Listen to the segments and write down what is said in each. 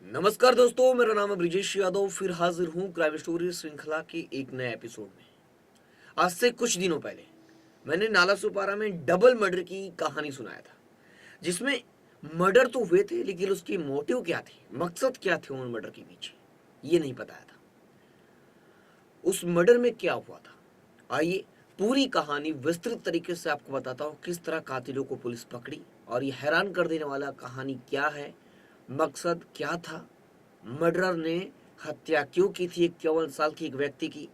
नमस्कार दोस्तों, मेरा नाम है ब्रिजेश यादव। फिर हाजिर हूँ क्राइम स्टोरी श्रृंखला के एक नए एपिसोड में। आज से कुछ दिनों पहले मैंने नाला सुपारा में डबल मर्डर की कहानी सुनाया था, जिसमें मर्डर तो हुए थे लेकिन उसकी मोटिव क्या थी, मकसद क्या थे उन मर्डर के पीछे, ये नहीं बताया था। उस मर्डर में क्या हुआ था, आइए पूरी कहानी विस्तृत तरीके से आपको बताता हूँ। किस तरह कातिलों को पुलिस पकड़ी और ये हैरान कर देने वाला कहानी क्या है, मकसद क्या था, मर्डरर ने हत्या क्यों की थी 51 साल की एक व्यक्ति की।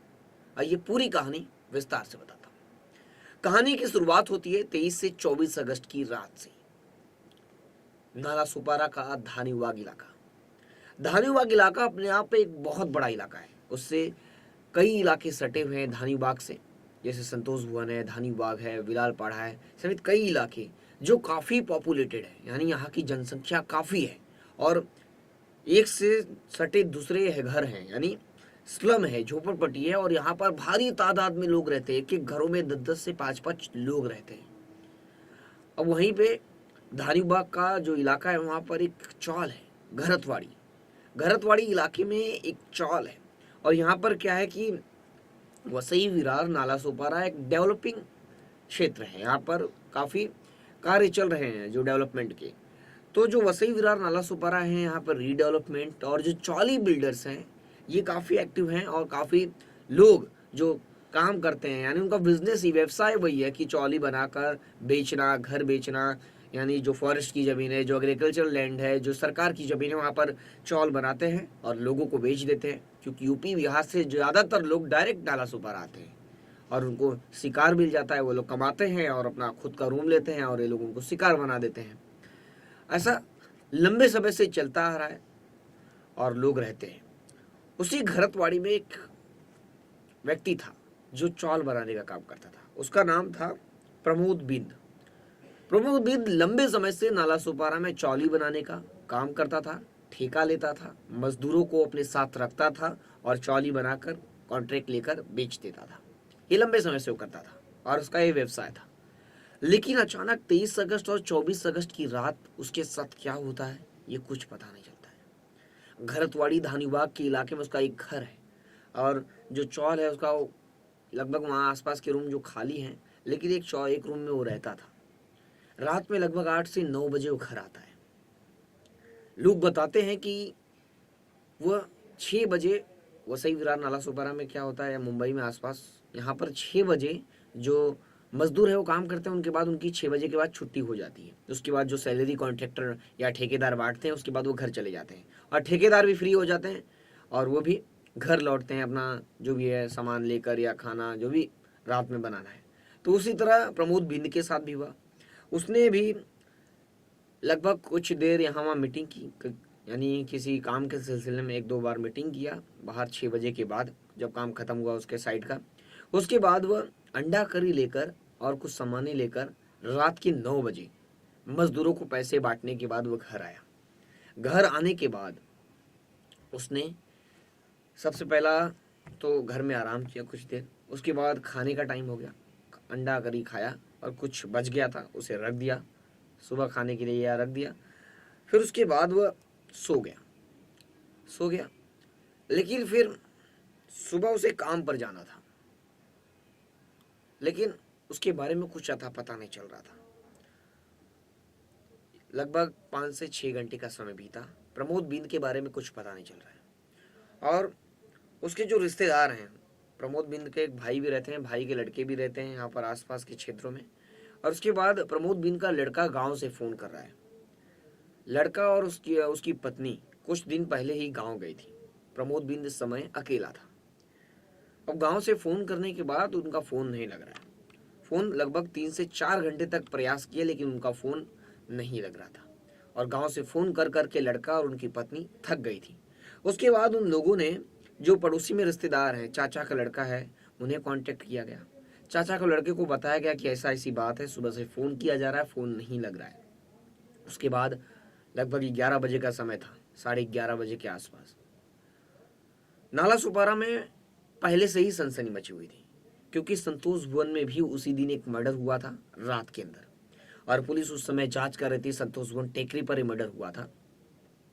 आइए पूरी कहानी विस्तार से बताता हूँ। कहानी की शुरुआत होती है 23 से 24 अगस्त की रात से। नाला सुपारा का धानीवाग इलाका। धानीवाग इलाका अपने आप में एक बहुत बड़ा इलाका है। उससे कई इलाके सटे हुए हैं धानीबाग से, जैसे संतोष भवन है, धानीबाग है, विलालपाड़ा है, समेत कई इलाके जो काफ़ी पॉपुलेटेड है, यानी यहाँ की जनसंख्या काफ़ी है और एक से सटे दूसरे घर हैं, यानी स्लम है, झोपड़पट्टी है और यहाँ पर भारी तादाद में लोग रहते हैं। एक एक घरों में 10-10 से 5-5 लोग रहते हैं। अब वहीं पे धारीबाग का जो इलाका है वहाँ पर एक चौल है, घरतवाड़ी। घरतवाड़ी इलाके में एक चौल है और यहाँ पर क्या है कि वसई विरार नाला सोपारा एक डेवलपिंग क्षेत्र है। यहाँ पर काफ़ी कार्य चल रहे हैं जो डेवलपमेंट के। तो जो वसई विरार नाला सुपारा है, यहाँ पर रीडेवलपमेंट और जो चौली बिल्डर्स हैं ये काफ़ी एक्टिव हैं और काफ़ी लोग जो काम करते हैं, यानी उनका बिजनेस ही, व्यवसाय वही है कि चौली बनाकर बेचना, घर बेचना। यानी जो फॉरेस्ट की ज़मीन है, जो एग्रीकल्चरल लैंड है, जो सरकार की ज़मीन है, वहाँ पर चौल बनाते हैं और लोगों को बेच देते हैं। क्योंकि यूपी बिहार से ज़्यादातर लोग डायरेक्ट नाला सुपारा आते हैं और उनको शिकार मिल जाता है। वो लोग कमाते हैं और अपना खुद का रूम लेते हैं और ये लोग उनको शिकार बना देते हैं। ऐसा लंबे समय से चलता आ रहा है और लोग रहते हैं। उसी घरतवाड़ी में एक व्यक्ति था जो चौल बनाने का काम करता था। उसका नाम था प्रमोद बिंद। प्रमोद बिंद लंबे समय से नाला सुपारा में चौली बनाने का काम करता था, ठेका लेता था, मजदूरों को अपने साथ रखता था और चौली बनाकर कॉन्ट्रैक्ट लेकर बेच देता था। ये लंबे समय से वो करता था और उसका ये व्यवसाय था। लेकिन अचानक 23 अगस्त और 24 अगस्त की रात उसके साथ क्या होता है ये कुछ पता नहीं चलता है। घरतवाड़ी धानीबाग के इलाके में उसका एक घर है और जो चौल है उसका लगभग वहाँ आसपास के रूम जो खाली हैं, लेकिन एक रूम में वो रहता था। रात में लगभग 8 से 9 बजे वो घर आता है। लोग बताते हैं कि वह 6 बजे, वसई विरार नाला सुपारा में क्या होता है या मुंबई में आसपास, यहाँ पर 6 बजे जो मजदूर है वो काम करते हैं, उनके बाद उनकी 6 बजे के बाद छुट्टी हो जाती है। उसके बाद जो सैलरी कॉन्ट्रैक्टर या ठेकेदार बांटते हैं, उसके बाद वो घर चले जाते हैं और ठेकेदार भी फ्री हो जाते हैं और वो भी घर लौटते हैं अपना जो भी है सामान लेकर या खाना जो भी रात में बनाना है। तो उसी तरह प्रमोद बिंद के साथ भी हुआ। उसने भी लगभग कुछ देर यहाँ वहाँ मीटिंग की, यानी किसी काम के सिलसिले में 1-2 बार मीटिंग किया बाहर 6 बजे के बाद, जब काम खत्म हुआ उसके साइड का। उसके बाद वह अंडा करी लेकर और कुछ सामानें लेकर रात के 9 बजे मजदूरों को पैसे बांटने के बाद वह घर आया। घर आने के बाद उसने सबसे पहला तो घर में आराम किया कुछ देर। उसके बाद खाने का टाइम हो गया, अंडा करी खाया और कुछ बच गया था उसे रख दिया, सुबह खाने के लिए या रख दिया। फिर उसके बाद वह सो गया। लेकिन फिर सुबह उसे काम पर जाना था, लेकिन उसके बारे में कुछ अता पता नहीं चल रहा था। लगभग 5 से 6 घंटे का समय बीता, प्रमोद बिंद के बारे में कुछ पता नहीं चल रहा है। और उसके जो रिश्तेदार हैं, प्रमोद बिंद के एक भाई भी रहते हैं, भाई के लड़के भी रहते हैं यहाँ पर आसपास के क्षेत्रों में। और उसके बाद प्रमोद बिंद का लड़का गांव से फ़ोन कर रहा है। लड़का और उसकी पत्नी कुछ दिन पहले ही गांव गई थी। प्रमोद बिंद इस समय अकेला था। अब गांव से फ़ोन करने के बाद उनका फ़ोन नहीं लग रहा है। फ़ोन लगभग 3 से 4 घंटे तक प्रयास किया लेकिन उनका फ़ोन नहीं लग रहा था और गांव से फ़ोन कर कर के लड़का और उनकी पत्नी थक गई थी। उसके बाद उन लोगों ने, जो पड़ोसी में रिश्तेदार हैं, चाचा का लड़का है, उन्हें कांटेक्ट किया गया। चाचा के लड़के को बताया गया कि ऐसा ऐसी बात है, सुबह से फ़ोन किया जा रहा है, फ़ोन नहीं लग रहा है। उसके बाद लगभग 11 बजे का समय था, 11:30 बजे के आसपास नाला सुपारा में पहले से ही सनसनी मची हुई थी, क्योंकि संतोष भवन में भी उसी दिन एक मर्डर हुआ था रात के अंदर और पुलिस उस समय जांच कर रही थी। संतोष भवन टेकरी पर ही मर्डर हुआ था।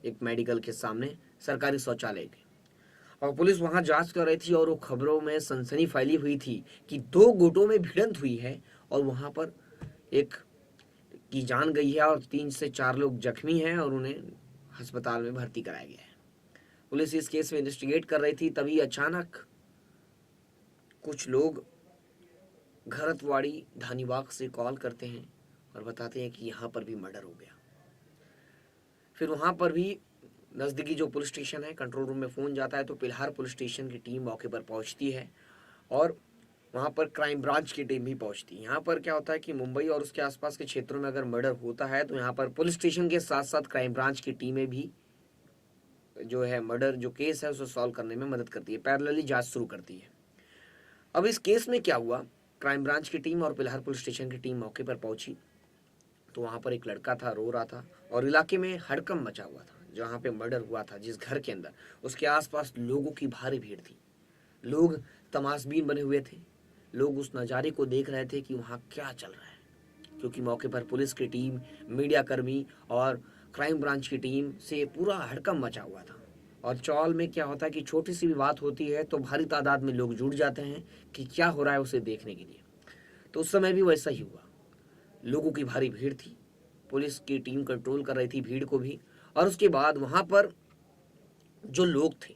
एक मेडिकल के सामने, सरकारी शौचालय के। और पुलिस वहां जांच कर रही थी और वो खबरों में सनसनी फैली हुई थी कि 2 गुटों में भिड़ंत हुई है और वहां पर एक की जान गई है और 3 से 4 लोग जख्मी हैं और उन्हें अस्पताल में भर्ती कराया गया है। पुलिस इस केस में इन्वेस्टिगेट कर रही थी, तभी अचानक कुछ लोग घरतवाड़ी धानीबाग से कॉल करते हैं और बताते हैं कि यहाँ पर भी मर्डर हो गया। फिर वहाँ पर भी नज़दीकी जो पुलिस स्टेशन है, कंट्रोल रूम में फ़ोन जाता है तो पिलहार पुलिस स्टेशन की टीम मौके पर पहुँचती है और वहाँ पर क्राइम ब्रांच की टीम भी पहुँचती है। यहाँ पर क्या होता है कि मुंबई और उसके आसपास के क्षेत्रों में अगर मर्डर होता है तो यहाँ पर पुलिस स्टेशन के साथ साथ क्राइम ब्रांच की टीमें भी जो है मर्डर जो केस है उसे सॉल्व करने में मदद करती है, पैरेलली जांच शुरू करती है। अब इस केस में क्या हुआ, क्राइम ब्रांच की टीम और पिलहार पुलिस स्टेशन की टीम मौके पर पहुंची तो वहां पर एक लड़का था, रो रहा था और इलाके में हड़कंप मचा हुआ था। जहां पे मर्डर हुआ था, जिस घर के अंदर, उसके आसपास लोगों की भारी भीड़ थी। लोग तमाशबीन बने हुए थे, लोग उस नज़ारे को देख रहे थे कि वहाँ क्या चल रहा है, क्योंकि मौके पर पुलिस की टीम, मीडिया कर्मी और क्राइम ब्रांच की टीम से पूरा हड़कंप मचा हुआ था। और चौल में क्या होता है कि छोटी सी भी बात होती है तो भारी तादाद में लोग जुट जाते हैं कि क्या हो रहा है उसे देखने के लिए। तो उस समय भी वैसा ही हुआ, लोगों की भारी भीड़ थी, पुलिस की टीम कंट्रोल कर रही थी भीड़ को भी। और उसके बाद वहाँ पर जो लोग थे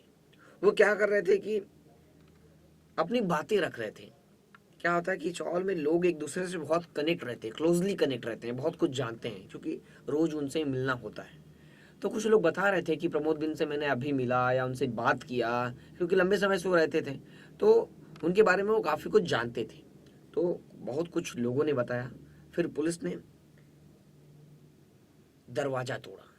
वो क्या कर रहे थे कि अपनी बातें रख रहे थे। क्या होता है कि चौल में लोग एक दूसरे से बहुत कनेक्ट रहते हैं, क्लोजली कनेक्ट रहते हैं, बहुत कुछ जानते हैं क्योंकि रोज उनसे मिलना होता है। तो कुछ लोग बता रहे थे कि प्रमोद बिन से मैंने अभी मिला या उनसे बात किया, क्योंकि लंबे समय से वो रहते थे तो उनके बारे में वो काफ़ी कुछ जानते थे। तो बहुत कुछ लोगों ने बताया। फिर पुलिस ने दरवाज़ा तोड़ा।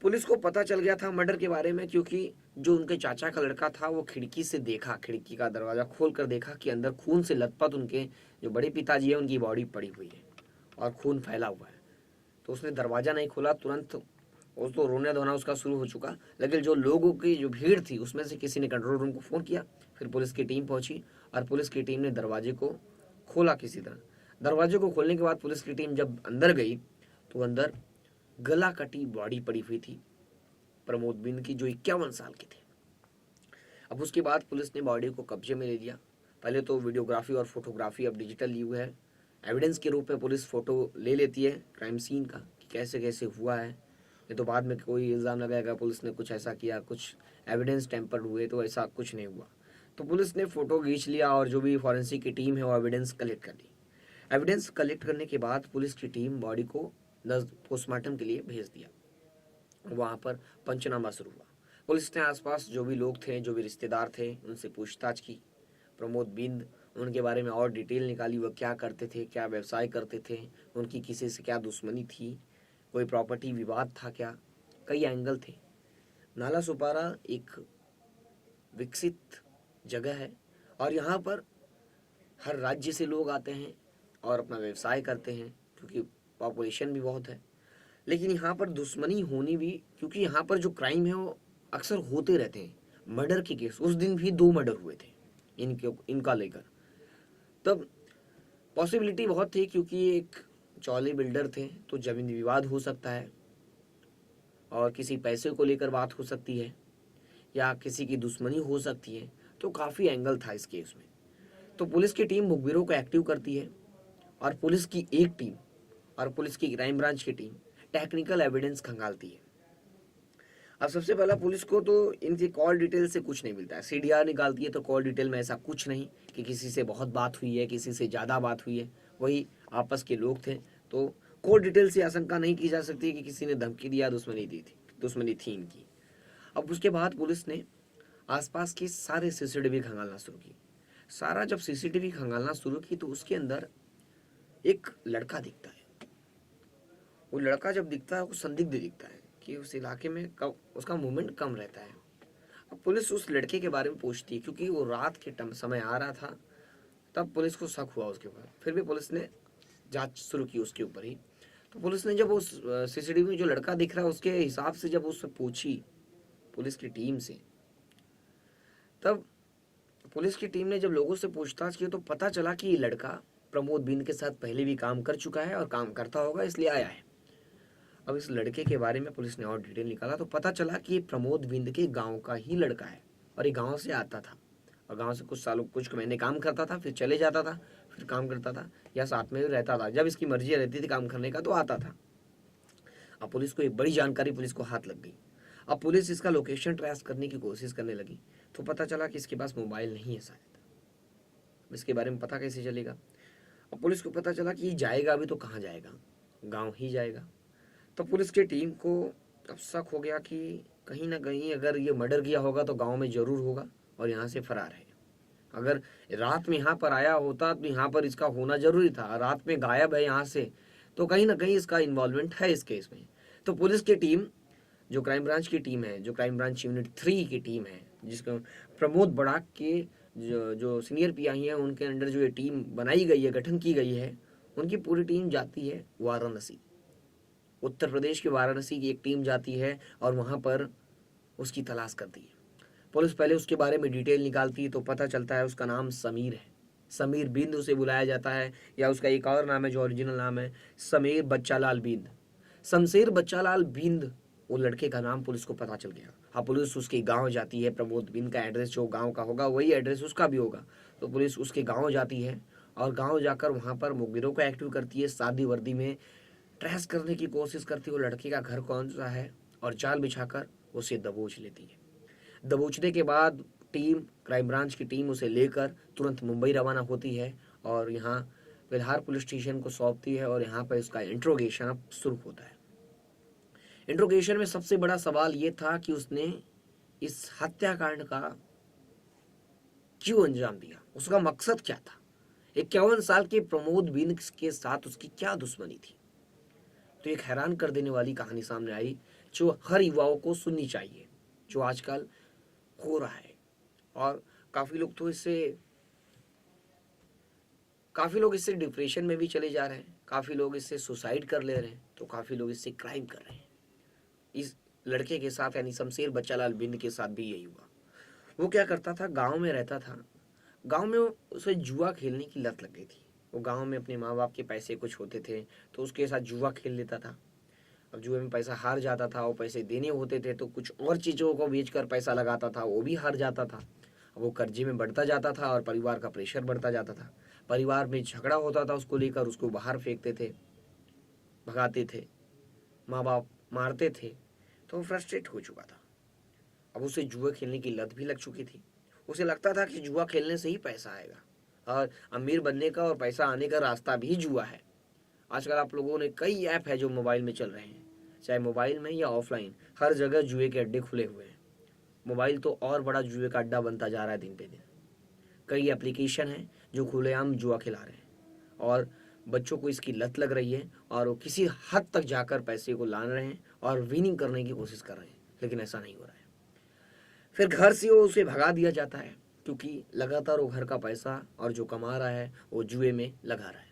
पुलिस को पता चल गया था मर्डर के बारे में, क्योंकि जो उनके चाचा का लड़का था वो खिड़की से देखा, खिड़की का दरवाज़ा खोल कर देखा कि अंदर खून से लथपथ उनके जो बड़े पिताजी है उनकी बॉडी पड़ी हुई है और खून फैला हुआ है। तो उसने दरवाज़ा नहीं खोला, तुरंत वो तो रोने धोना उसका शुरू हो चुका। लेकिन जो लोगों की जो भीड़ थी उसमें से किसी ने कंट्रोल रूम को फ़ोन किया, फिर पुलिस की टीम पहुंची और पुलिस की टीम ने दरवाजे को खोला किसी तरह। दरवाजे को खोलने के बाद पुलिस की टीम जब अंदर गई तो अंदर गला कटी बॉडी पड़ी हुई थी प्रमोद बिन की, जो 51 साल के थे। अब उसके बाद पुलिस ने बॉडी को कब्जे में ले लिया। पहले तो वीडियोग्राफी और फोटोग्राफी अब डिजिटल युग है, एविडेंस के रूप में पुलिस फोटो ले लेती है क्राइम सीन का कि कैसे कैसे हुआ है। ये तो बाद में कोई इल्ज़ाम लगाएगा पुलिस ने कुछ ऐसा किया, कुछ एविडेंस टेम्पर हुए, तो ऐसा कुछ नहीं हुआ। तो पुलिस ने फ़ोटो खींच लिया और जो भी फॉरेंसिक की टीम है वो एविडेंस कलेक्ट कर ली। एविडेंस कलेक्ट करने के बाद पुलिस की टीम बॉडी को पोस्टमार्टम के लिए भेज दिया। वहाँ पर पंचनामा शुरू हुआ। पुलिस ने आसपास जो भी लोग थे, जो भी रिश्तेदार थे, उनसे पूछताछ की। प्रमोद बिंद, उनके बारे में और डिटेल निकाली, वह क्या करते थे, क्या व्यवसाय करते थे, उनकी किसी से क्या दुश्मनी थी, कोई प्रॉपर्टी विवाद था क्या, कई एंगल थे। नाला सुपारा एक विकसित जगह है और यहाँ पर हर राज्य से लोग आते हैं और अपना व्यवसाय करते हैं क्योंकि पॉपुलेशन भी बहुत है। लेकिन यहाँ पर दुश्मनी होनी भी, क्योंकि यहाँ पर जो क्राइम है वो अक्सर होते रहते हैं। मर्डर के केस, उस दिन भी 2 मर्डर हुए थे इनका लेकर। तब पॉसिबिलिटी बहुत थी क्योंकि एक चौले बिल्डर थे तो जमीन विवाद हो सकता है और किसी पैसे को लेकर बात हो सकती है या किसी की दुश्मनी हो सकती है। तो काफ़ी एंगल था इस केस में। तो पुलिस की टीम मुखबिरों को एक्टिव करती है और पुलिस की एक टीम और पुलिस की क्राइम ब्रांच की टीम टेक्निकल एविडेंस खंगालती है। अब सबसे पहला पुलिस को तो इनकी कॉल डिटेल से कुछ नहीं मिलता है। सीडीआर निकालती है तो कॉल डिटेल में ऐसा कुछ नहीं कि किसी से बहुत बात हुई है, किसी से ज़्यादा बात हुई है, वही आपस के लोग थे। तो कॉल डिटेल से आशंका नहीं की जा सकती कि किसी ने धमकी दिया, दुश्मनी थी इनकी। अब उसके बाद पुलिस ने आसपास की सारे सीसीटीवी खंगालना शुरू की। सारा जब सीसीटीवी खंगालना शुरू की तो उसके अंदर एक लड़का दिखता है। वो लड़का जब दिखता है वो संदिग्ध दिखता है कि उस इलाके में उसका मूवमेंट कम रहता है। अब पुलिस उस लड़के के बारे में पूछती है क्योंकि वो रात के समय आ रहा था, तब पुलिस को शक हुआ उसके ऊपर। फिर भी पुलिस ने जांच शुरू की उसके ऊपर ही। तो पुलिस ने जब उस सीसीटीवी में जो लड़का दिख रहा है उसके हिसाब से जब उससे पूछी पुलिस की टीम से, तब पुलिस की टीम ने जब लोगों से पूछताछ की तो पता चला कि ये लड़का प्रमोद बिंद के साथ पहले भी काम कर चुका है और काम करता होगा, इसलिए आया है। अब इस लड़के के बारे में पुलिस ने और डिटेल निकाला तो पता चला कि ये प्रमोद बिंद के गांव का ही लड़का है और ये गांव से आता था और गांव से कुछ महीने काम करता था, फिर चले जाता था, फिर काम करता था या साथ में रहता था। जब इसकी मर्जी रहती थी काम करने का तो आता था। अब पुलिस को एक बड़ी जानकारी पुलिस को हाथ लग गई। अब पुलिस इसका लोकेशन ट्रेस करने की कोशिश करने लगी तो पता चला कि इसके पास मोबाइल नहीं है शायद। इसके बारे में पता कैसे चलेगा? अब पुलिस को पता चला कि जाएगा अभी तो कहाँ जाएगा, गांव ही जाएगा। तो पुलिस की टीम को अब शक हो गया कि कहीं ना कहीं अगर ये मर्डर किया होगा तो गांव में जरूर होगा और यहाँ से फरार है। अगर रात में यहाँ पर आया होता तो यहाँ पर इसका होना जरूरी था, रात में गायब है यहाँ से तो कहीं ना कहीं इसका इन्वॉल्वमेंट है इस केस में। तो पुलिस की टीम, जो क्राइम ब्रांच की टीम है, जो क्राइम ब्रांच यूनिट 3 की टीम है, जिसको प्रमोद बड़ाक के जो सीनियर पीआई हैं उनके अंडर जो ये टीम बनाई गई है, गठन की गई है, उनकी पूरी टीम जाती है वाराणसी। उत्तर प्रदेश के वाराणसी की एक टीम जाती है और वहाँ पर उसकी तलाश करती है। पुलिस पहले उसके बारे में डिटेल निकालती है तो पता चलता है उसका नाम समीर है। समीर बिंद उसे बुलाया जाता है, या उसका एक और नाम है जो ओरिजिनल नाम है समीर बच्चालाल बिंद। शमशेर बच्चालाल बिंद वो लड़के का नाम पुलिस को पता चल गया। हाँ, पुलिस उसके गांव जाती है। प्रमोद बिंद का एड्रेस जो गांव का होगा वही एड्रेस उसका भी होगा। तो पुलिस उसके गांव जाती है और गांव जाकर वहां पर मुखबिरों को एक्टिव करती है, सादी वर्दी में ट्रेस करने की कोशिश करती है वो लड़के का घर कौन सा है और जाल बिछाकर उसे दबोच लेती है। दबोचने के बाद टीम, क्राइम ब्रांच की टीम उसे लेकर तुरंत मुंबई रवाना होती है और यहाँ बिल्हार पुलिस स्टेशन को सौंपती है और यहाँ पर इसका इंट्रोगेशन अब शुरू होता है। इंट्रोगेशन में सबसे बड़ा सवाल ये था कि उसने इस हत्याकांड का क्यों अंजाम दिया, उसका मकसद क्या था। 51 साल के प्रमोद बिंद के साथ उसकी क्या दुश्मनी थी। तो एक हैरान कर देने वाली कहानी सामने आई जो हर युवाओं को सुननी चाहिए, जो आजकल हो रहा है। और काफी लोग इससे डिप्रेशन में भी चले जा रहे हैं, काफी लोग इससे सुसाइड कर ले रहे हैं, तो काफी लोग इससे क्राइम कर रहे हैं। इस लड़के के साथ यानी शमशेर बच्चालाल बिंद के साथ भी यही हुआ। वो क्या करता था, गांव में रहता था, गांव में उसे जुआ खेलने की लत लग गई थी। वो गांव में अपने माँ बाप के पैसे कुछ होते थे तो उसके साथ जुआ खेल लेता था। अब जुए में पैसा हार जाता था, वो पैसे देने होते थे तो कुछ और चीज़ों को बेचकर पैसा लगाता था, वो भी हार जाता था। वो कर्जे में बढ़ता जाता था और परिवार का प्रेशर बढ़ता जाता था। परिवार में झगड़ा होता था उसको लेकर, उसको बाहर फेंकते थे, भगाते थे, माँ बाप मारते थे, तो वो फ्रस्ट्रेट हो चुका था। अब उसे जुआ खेलने की लत भी लग चुकी थी। उसे लगता था कि जुआ खेलने से ही पैसा आएगा और अमीर बनने का और पैसा आने का रास्ता भी जुआ है। आजकल आप लोगों ने कई ऐप है जो मोबाइल में चल रहे हैं, चाहे मोबाइल में या ऑफलाइन, हर जगह जुए के अड्डे खुले हुए हैं। मोबाइल तो और बड़ा जुए का अड्डा बनता जा रहा है दिन पे दिन। कई एप्लीकेशन हैं जो खुलेआम जुआ खिला रहे हैं और बच्चों को इसकी लत लग रही है और वो किसी हद तक जाकर पैसे को लान रहे हैं और विनिंग करने की कोशिश कर रहे हैं, लेकिन ऐसा नहीं हो रहा है। फिर घर से वो उसे भगा दिया जाता है क्योंकि लगातार वो घर का पैसा और जो कमा रहा है वो जुए में लगा रहा है।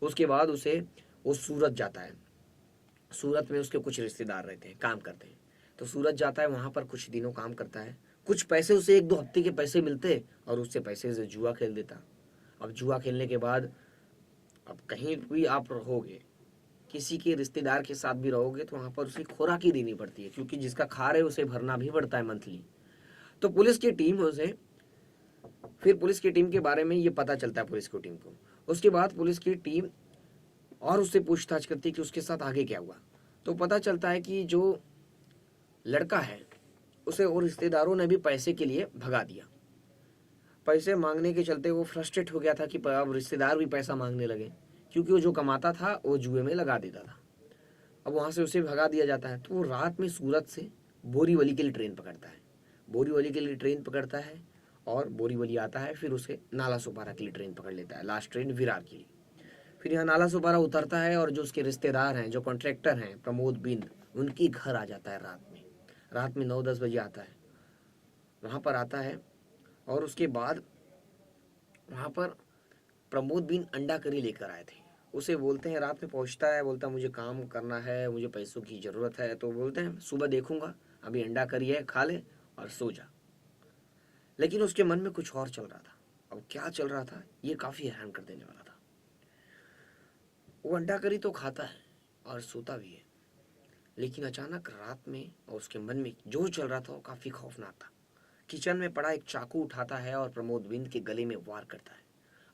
उसके बाद वो सूरत जाता है। सूरत में उसके कुछ रिश्तेदार रहते हैं, काम करते हैं, तो सूरत जाता है, वहाँ पर कुछ दिनों काम करता है। कुछ पैसे उसे 1-2 हफ्ते के पैसे मिलते और उससे पैसे से जुआ खेल देता। अब जुआ खेलने के बाद अब कहीं भी आप रहोगे, किसी के रिश्तेदार के साथ भी रहोगे तो वहाँ पर उसे खुराक ही देनी पड़ती है क्योंकि जिसका खा रहे उसे भरना भी पड़ता है मंथली। तो पुलिस की टीम के बारे में ये पता चलता है पुलिस की टीम को। उसके बाद पुलिस की टीम और उससे पूछताछ करती है कि उसके साथ आगे क्या हुआ। तो पता चलता है कि जो लड़का है उसे और रिश्तेदारों ने भी पैसे के लिए भगा दिया। पैसे मांगने के चलते वो फ्रस्ट्रेट हो गया था कि अब रिश्तेदार भी पैसा मांगने लगे क्योंकि वो जो कमाता था वो जुए में लगा देता था। अब वहाँ से उसे भगा दिया जाता है तो वो रात में सूरत से बोरीवली के लिए ट्रेन पकड़ता है। बोरीवली के लिए ट्रेन पकड़ता है और बोरीवली आता है, फिर उसे नाला सोपारा के लिए ट्रेन पकड़ लेता है, लास्ट ट्रेन विरार के लिए। फिर यहाँ नाला सोपारा उतरता है और जो उसके रिश्तेदार हैं, जो कॉन्ट्रैक्टर हैं प्रमोद बिंद, उनकी घर आ जाता है रात में 9-10 बजे आता है। वहाँ पर आता है और उसके बाद वहाँ पर प्रमोद बिंद अंडा करी लेकर आए थे। उसे बोलते हैं, रात में पहुँचता है, बोलता है मुझे काम करना है, मुझे पैसों की ज़रूरत है। तो बोलते हैं सुबह देखूंगा, अभी अंडा करी है, खा ले और सो जा। लेकिन उसके मन में कुछ और चल रहा था। अब क्या चल रहा था ये काफ़ी हैरान कर देने वाला था। वो अंडा करी तो खाता है और सोता भी है, लेकिन अचानक रात में और उसके मन में जो चल रहा था वो काफी खौफनाक था। किचन में पड़ा एक चाकू उठाता है और प्रमोद बिंद के गले में वार करता है,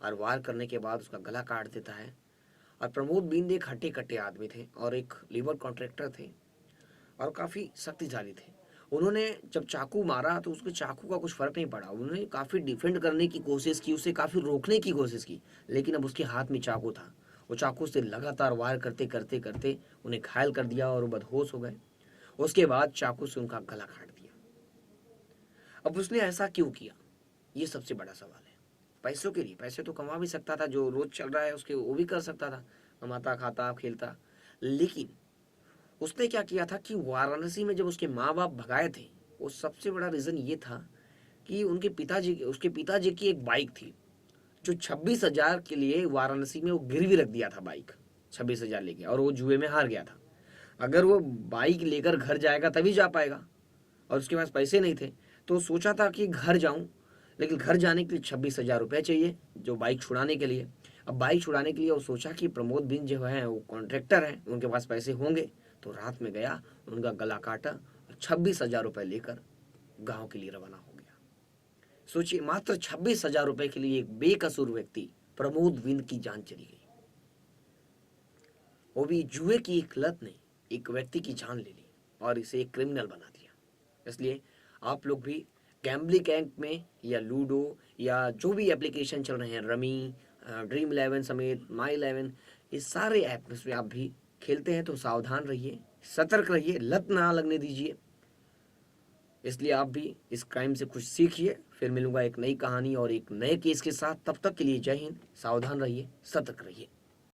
और वार करने के बाद उसका गला काट देता है। और प्रमोद बिंद एक हट्टे कट्टे आदमी थे और एक लेबर कॉन्ट्रैक्टर थे और काफी शक्तिशाली थे। उन्होंने जब चाकू मारा तो उसके चाकू का कुछ फर्क नहीं पड़ा, उन्होंने काफी डिफेंड करने की कोशिश की, उसे काफी रोकने की कोशिश की, लेकिन अब उसके हाथ में चाकू था। वो चाकू से लगातार वार करते करते करते उन्हें घायल कर दिया और वो बदहोश हो गए। उसके बाद चाकू से उनका गला काट दिया। अब उसने ऐसा क्यों किया, ये सबसे बड़ा सवाल है। पैसों के लिए, पैसे तो कमा भी सकता था, जो रोज चल रहा है उसके वो भी कर सकता था, कमाता खाता खेलता। लेकिन उसने क्या किया था कि वाराणसी में जब उसके माँ बाप भगाए थे, वो सबसे बड़ा रीजन ये था कि उसके पिताजी की एक बाइक थी जो 26,000 के लिए वाराणसी में वो गिरवी रख दिया था बाइक, 26,000 लेके, और वो जुए में हार गया था। अगर वो बाइक लेकर घर जाएगा तभी जा पाएगा, और उसके पास पैसे नहीं थे। तो सोचा था कि घर जाऊं, लेकिन घर जाने के लिए 26,000 रुपये चाहिए जो बाइक छुड़ाने के लिए। अब बाइक छुड़ाने के लिए वो सोचा कि प्रमोद बिंद जो है वो कॉन्ट्रैक्टर हैं, उनके पास पैसे होंगे। तो रात में गया, उनका गला काटा और 26,000 रुपये लेकर गांव के लिए रवाना हो गया। सोचिए, मात्र 26,000 रुपये के लिए एक बेकसूर व्यक्ति प्रमोद बिंद की जान चली गई। वो भी जुए की एक लत ने एक व्यक्ति की जान ले ली और इसे एक क्रिमिनल बना दिया। इसलिए आप लोग भी गैम्बलिंग ऐप में या लूडो या जो भी एप्लीकेशन चल रहे हैं, रमी, ड्रीम 11 समेत माई 11, इस सारे ऐप में आप भी खेलते हैं तो सावधान रहिए, सतर्क रहिए, लत ना लगने दीजिए। इसलिए आप भी इस क्राइम से कुछ सीखिए। फिर मिलूंगा एक नई कहानी और एक नए केस के साथ। तब तक के लिए जय हिंद, सावधान रहिए, सतर्क रहिए।